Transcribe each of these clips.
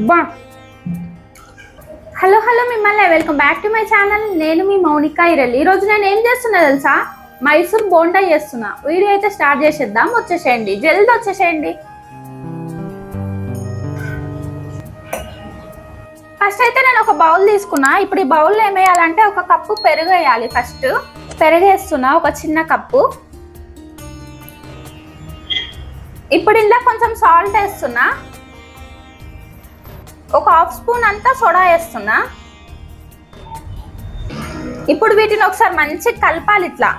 బా hello hello మిమ్మల్ని welcome back to my channel. నేను మీ మౌనిక ఇరల్. ఈరోజు నేను ఏం చేస్తున్నా తెలుసా? మైసూర్ బోండా చేస్తున్నా. వీడియో అయితే స్టార్ట్ చేసేద్దాం. వచ్చేసేయండి, జల్దీ వచ్చేసేయండి. ఫస్ట్ అయితే నేను ఒక బౌల్ తీసుకున్నా. ఇప్పుడు ఈ బౌల్లో ఏం వేయాలంటే ఒక కప్పు పెరుగు వేయాలి. ఫస్ట్ పెరుగు వేస్తున్నా, ఒక చిన్న కప్పు. ఇప్పుడు ఇందులో కొంచెం సాల్ట్ వేస్తున్నా, ఒక హాఫ్ స్పూన్ అంతా సోడా వేస్తున్నా. ఇప్పుడు వీటిని ఒకసారి మంచిగా కలపాలి ఇట్లా.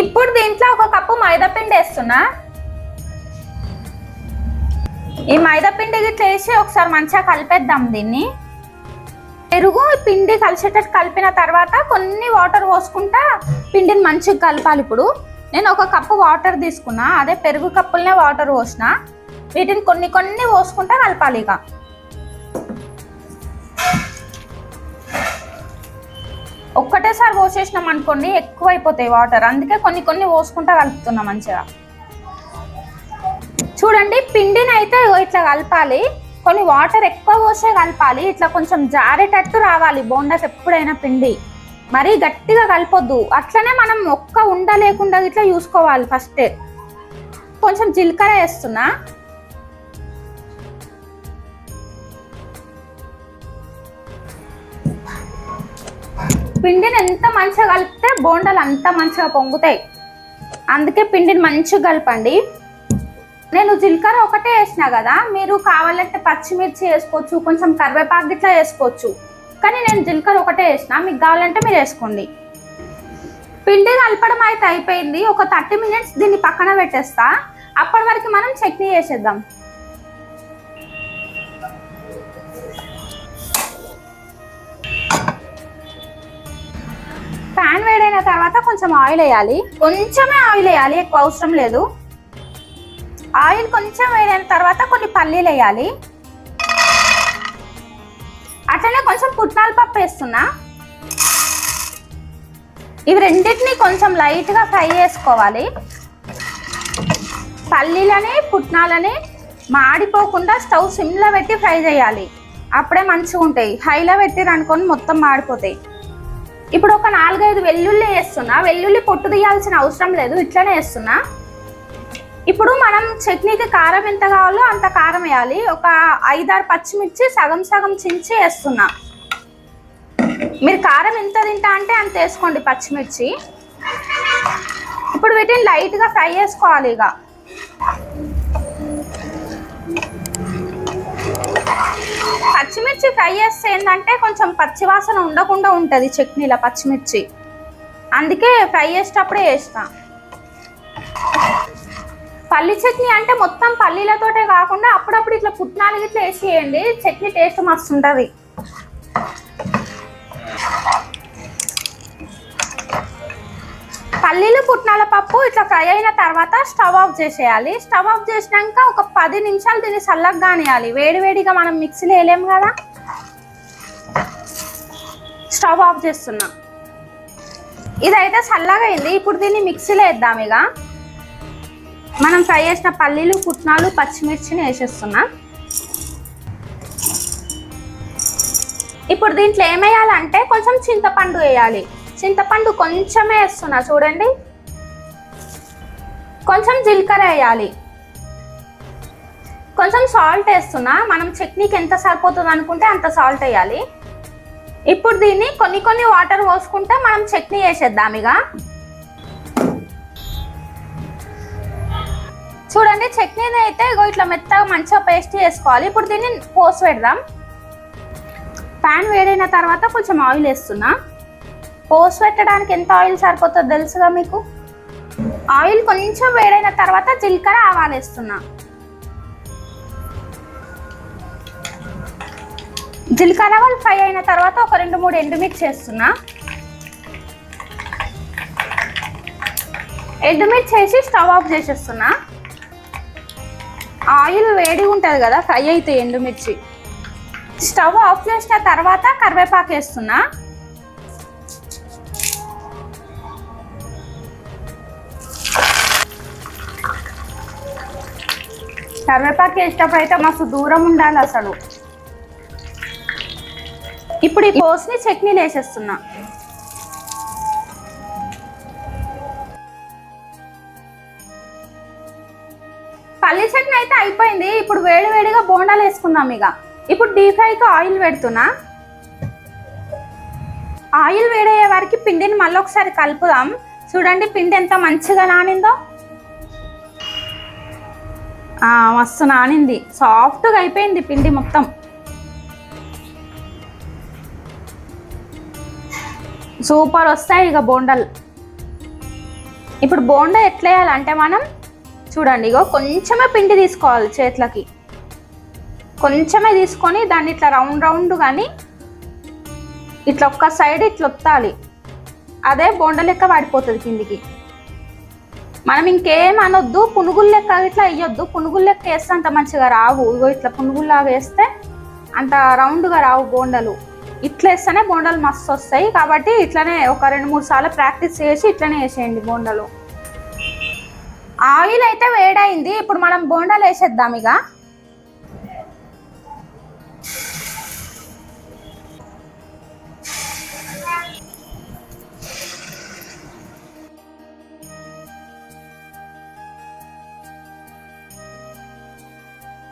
ఇప్పుడు దీంట్లో ఒక కప్పు మైదా పిండి వేస్తున్నా. ఈ మైదా పిండి ఇట్లా వేసి ఒకసారి మంచిగా కలిపేద్దాం దీన్ని. పెరుగు పిండి కలిసేటట్టు కలిపిన తర్వాత కొన్ని వాటర్ పోసుకుంటా పిండిని మంచిగా కలపాలి. ఇప్పుడు నేను ఒక కప్పు వాటర్ తీసుకున్నా, అదే పెరుగు కప్పులనే వాటర్ పోసిన. వీటిని కొన్ని కొన్ని పోసుకుంటా కలపాలి. ఇక ఒక్కటేసారి పోసేసినాం అనుకోండి ఎక్కువ అయిపోతాయి వాటర్, అందుకే కొన్ని కొన్ని పోసుకుంటా కలుపుతున్నా మంచిగా. చూడండి, పిండిని అయితే ఇట్లా కలపాలి. కొన్ని వాటర్ ఎక్కువ పోసే కలపాలి. ఇట్లా కొంచెం జారేటట్టు రావాలి బోండాకి ఎప్పుడైనా పిండి. మరీ గట్టిగా కలపొద్దు. అట్లనే మనం ఒక్క ఉండ లేకుండా ఇట్లా చూసుకోవాలి. ఫస్ట్ కొంచెం జీలకర్ర వేస్తున్నా. పిండిని ఎంత మంచిగా కలిపితే బోండాలు అంత మంచిగా పొంగుతాయి. అందుకే పిండిని మంచిగా కలపండి. నేను జీలకర్ర ఒకటే వేసినా కదా, మీరు కావాలంటే పచ్చిమిర్చి వేసుకోవచ్చు, కొంచెం కరివేపాకు ఇట్లా వేసుకోవచ్చు. కానీ నేను జీలకర్ర ఒకటే వేసిన, మీకు కావాలంటే మీరు వేసుకోండి. పిండి కలపడం అయితే అయిపోయింది. ఒక 30 మినిట్స్ దీన్ని పక్కన పెట్టేస్తా. అప్పటి వరకు మనం చట్నీ చేసేద్దాం. ప్యాన్ వేడైన తర్వాత కొంచెం ఆయిల్ వేయాలి. కొంచెమే ఆయిల్ వేయాలి, ఎక్కువ అవసరం లేదు. ఆయిల్ కొంచెం వేడిన తర్వాత కొన్ని పల్లీలు వేయాలి. అట్లనే కొంచెం పుట్నాల పప్పు వేస్తున్నా. ఇవి రెండింటిని కొంచెం లైట్గా ఫ్రై చేసుకోవాలి. పల్లీలని పుట్నాలని మాడిపోకుండా స్టవ్ సిమ్లో పెట్టి ఫ్రై చేయాలి. అప్పుడే మంచిగా ఉంటాయి. హైలో పెట్టిరు అనుకొని మొత్తం మాడిపోతాయి. ఇప్పుడు ఒక 4-5 వెల్లుల్లి వేస్తున్నా. వెల్లుల్లి పొట్టు తీయాల్సిన అవసరం లేదు, ఇట్లనే వేస్తున్నా. ఇప్పుడు మనం చట్నీకి కారం ఎంత కావాలో అంత కారం వేయాలి. ఒక 5-6 పచ్చిమిర్చి సగం సగం చించి వేస్తున్నా. మీరు కారం ఎంత తింటా అంటే అంత వేసుకోండి పచ్చిమిర్చి. ఇప్పుడు వీటిని లైట్గా ఫ్రై చేసుకోవాలి. ఇక పచ్చిమిర్చి ఫ్రై చేస్తే ఏంటంటే కొంచెం పచ్చివాసన ఉండకుండా ఉంటుంది చట్నీలో పచ్చిమిర్చి, అందుకే ఫ్రై చేసేటప్పుడే వేస్తా. పల్లి చట్నీ అంటే మొత్తం పల్లీలతోటే కాకుండా అప్పుడప్పుడు ఇట్లా పుట్నాలు ఇట్లా వేసి వేయండి, చట్నీ టేస్ట్ మస్తు ఉంటుంది. పల్లీలు పుట్నాల పప్పు ఇట్లా ఫ్రై అయిన తర్వాత స్టవ్ ఆఫ్ చేసేయాలి. స్టవ్ ఆఫ్ చేసినాక ఒక 10 నిమిషాలు దీన్ని చల్లగా కానియాలి. వేడివేడిగా మనం మిక్సీలో వేయలేము కదా. స్టవ్ ఆఫ్ చేస్తున్నా. ఇదైతే చల్లగా అయింది. ఇప్పుడు దీన్ని మిక్సీలో వేద్దాం. ఇక మనం ఫ్రై చేసిన పల్లీలు పుట్నాలు పచ్చిమిర్చిని వేసేస్తున్నా. ఇప్పుడు దీంట్లో ఏమేయాలంటే కొంచెం చింతపండు వేయాలి. చింతపండు కొంచెమే వేస్తున్నా చూడండి. కొంచెం జీలకర్ర వేయాలి. కొంచెం సాల్ట్ వేస్తున్నా. మనం చట్నీకి ఎంత సరిపోతుంది అనుకుంటే అంత సాల్ట్ వేయాలి. ఇప్పుడు దీన్ని కొన్ని కొన్ని వాటర్ పోసుకుంటే మనం చట్నీ వేసేద్దాం. ఇక చూడండి, చట్నీని అయితే ఇట్లా మెత్తగా మంచిగా పేస్ట్ చేసుకోవాలి. ఇప్పుడు దీన్ని పోసి పెడదాం. ప్యాన్ వేడైన తర్వాత కొంచెం ఆయిల్ వేస్తున్నా. పోసి పెట్టడానికి ఎంత ఆయిల్ సరిపోతుందో తెలుసుగా మీకు. ఆయిల్ కొంచెం వేడైన తర్వాత జీలకర్ర ఆవాలు వేస్తున్నా. జీలకర్ర ఆవాలు ఫ్రై అయిన తర్వాత ఒక 2-3 ఎండుమిర్చి వేస్తున్నా. ఎండుమిర్చి వేసి స్టవ్ ఆఫ్ చేసేస్తున్నా. ఆయిల్ వేడిగా ఉంటుంది కదా, ఫ్రై అయితే ఎండుమిర్చి. స్టవ్ ఆఫ్ చేసిన తర్వాత కరివేపాకు వేస్తున్నా. కరివేపాకు వేసేటప్పుడు అయితే మస్తు దూరం ఉండాలి అసలు. ఇప్పుడు ఈ పోస్ని చట్నీలు వేసేస్తున్నా. పల్లి చట్నీ అయితే అయిపోయింది. ఇప్పుడు వేడివేడిగా బోండాలు వేసుకుందాం. ఇప్పుడు డీప్ ఫ్రైకి ఆయిల్ పెడుతున్నా. ఆయిల్ వేడయ్యే వరకు పిండిని మళ్ళీ ఒకసారి కలుపుదాం. చూడండి పిండి ఎంత మంచిగా నానిందో. మస్తు నానింది, సాఫ్ట్గా అయిపోయింది పిండి మొత్తం. సూపర్ వస్తాయి బోండాలు. ఇప్పుడు బోండా ఎట్లా వేయాలంటే మనం చూడండి, కొంచెమే పిండి తీసుకోవాలి చేతులకి, కొంచెమే తీసుకొని దాన్ని ఇట్లా రౌండ్ రౌండ్ కానీ ఇట్లా ఒక్క సైడ్ ఇట్లా ఒత్తాలి. అదే బోండ లెక్క పడిపోతుంది కిందికి. మనం ఇంకేం అనొద్దు, పునుగులు లెక్క ఇట్లా వేయొద్దు. పునుగులు లెక్క వేస్తే అంత మంచిగా రావు. ఇట్లా పునుగుల్లాగా వేస్తే అంత రౌండ్గా రావు బోండలు. ఇట్లా వేస్తేనే బోండాలు మస్తు వస్తాయి. కాబట్టి ఇట్లనే ఒక 2-3 సార్లు ప్రాక్టీస్ చేసి ఇట్లనే వేసేయండి బోండాలు. ఆయిల్ అయితే వేడైంది. ఇప్పుడు మనం బోండాలు వేసేద్దాం.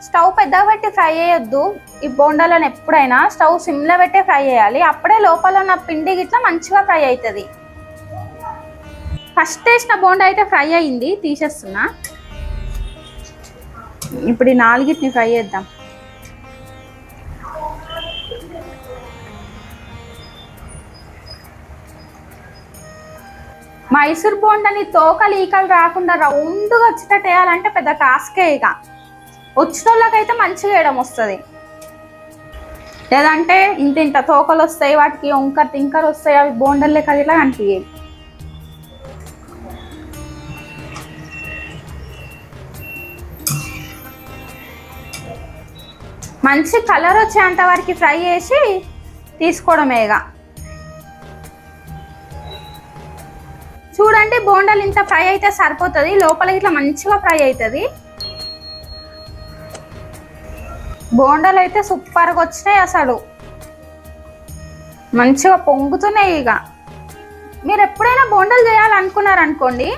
స్టవ్ పెద్దగా పెట్టి ఫ్రై చేయొద్దు. ఈ బోండాలను ఎప్పుడైనా స్టవ్ సిమ్లో పెట్టే ఫ్రై చేయాలి. అప్పుడే లోపల ఉన్న పిండి గిట్లా మంచిగా ఫ్రై అవుతుంది. ఫస్ట్ వేసిన బోండా అయితే ఫ్రై అయ్యింది, తీసేస్తున్నా. ఇప్పుడు ఈ 4ని ఫ్రై చేద్దాం. మైసూర్ బోండాని తోకలు ఈకలు రాకుండా రౌండ్గా వచ్చేటట్టు వేయాలంటే పెద్ద టాస్కే. వచ్చిన వాళ్ళకైతే మంచిగా వేయడం వస్తుంది. లేదంటే ఇంత తోకలు వస్తాయి, వాటికి వంకర తింకర వస్తాయి, అవి బోండల్ లెక్క ఇట్లా కనిపించాయి. మంచి కలర్ వచ్చేంత వరకు ఫ్రై చేసి తీసుకోవడమేగా. చూడండి బోండాలు ఇంత ఫ్రై అయితే సరిపోతుంది. లోపల ఇట్లా మంచిగా ఫ్రై అవుతుంది. బోండాలు అయితే సూపర్గా వచ్చినాయి, అసలు మంచిగా పొంగుతున్నాయి. మీరు ఎప్పుడైనా బోండాలు చేయాలనుకున్నారనుకోండి,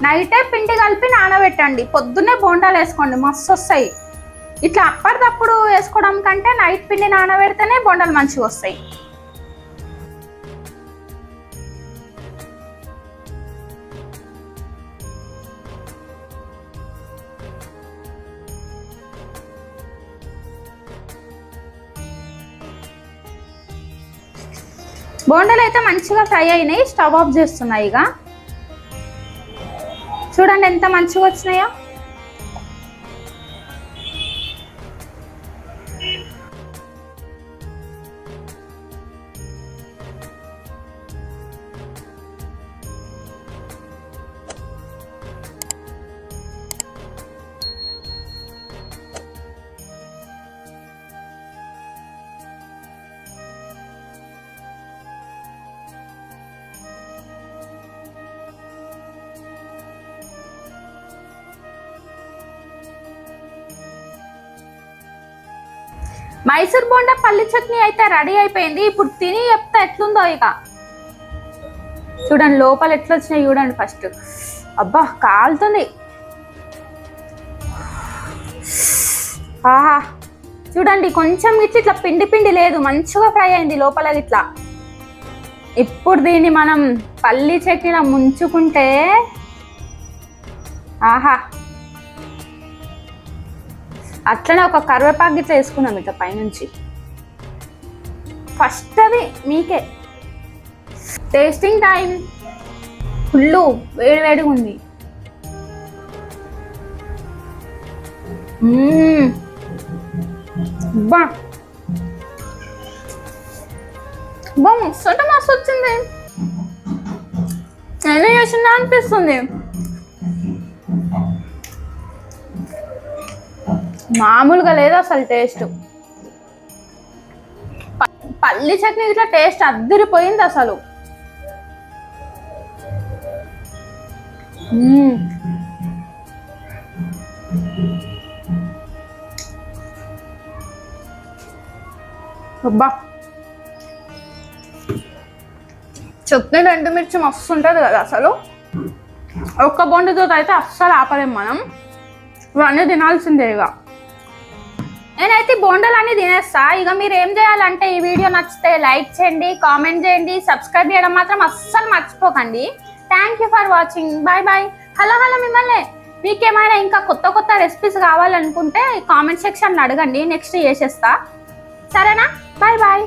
నైటే పిండి కలిపి నానబెట్టండి, పొద్దున్నే బోండాలు వేసుకోండి, మస్తు వస్తాయి. ఇట్లా అప్పటిదప్పుడు వేసుకోవడం కంటే నైట్ పిండి నానబెడితేనే బోండాలు మంచిగా వస్తాయి. బోండాలు అయితే మంచిగా ఫ్రై అయినాయి. స్టవ్ ఆఫ్ చేస్తున్నాయి. చూడండి ఎంత మంచిగా వచ్చినాయో. మైసూర్ బోండా పల్లి చట్నీ అయితే రెడీ అయిపోయింది. ఇప్పుడు తిని చెప్తా ఎట్లుందో. చూడండి లోపల ఎట్లా వచ్చినాయి చూడండి. ఫస్ట్ అబ్బా కాలుతుంది. ఆహా చూడండి కొంచెం ఇట్లా పిండి పిండి లేదు, మంచిగా ఫ్రై అయింది లోపల ఇట్లా. ఇప్పుడు దీన్ని మనం పల్లి చట్నీలో ముంచుకుంటే ఆహా. అట్లనే ఒక కరివేపాకు గిట్లా వేసుకుందాం ఇట్లా పైనుంచి. ఫస్ట్ అది మీకే టేస్టింగ్ టైం. ఫుల్లు వేడివేడిగా ఉంది. బా బా మస్తు మస్తు వచ్చింది. నేనే చేసిందా అనిపిస్తుంది. మామూలుగా లేదు అసలు టేస్ట్. పల్లి చట్నీ ఇట్లా టేస్ట్ అద్దరిపోయింది అసలు. అబ్బా చట్నీ ఎండుమిర్చి మస్తు ఉంటుంది కదా అసలు. ఒక్క బొండితో అయితే అస్సలు ఆపలేం మనం, ఇవన్నీ తినాల్సిందే. ఇక నేనైతే బోండాలన్నీ తినేస్తా. ఇక మీరు ఏం చేయాలంటే ఈ వీడియో నచ్చితే లైక్ చేయండి, కామెంట్ చేయండి, సబ్స్క్రైబ్ చేయడం మాత్రం అస్సలు మర్చిపోకండి. Thank you for watching. Bye bye. Hello మిమ్మల్ని మీకేమైనా ఇంకా కొత్త రెసిపీస్ కావాలనుకుంటే కామెంట్ సెక్షన్లో అడగండి, నెక్స్ట్ చేసేస్తా. సరేనా? Bye bye.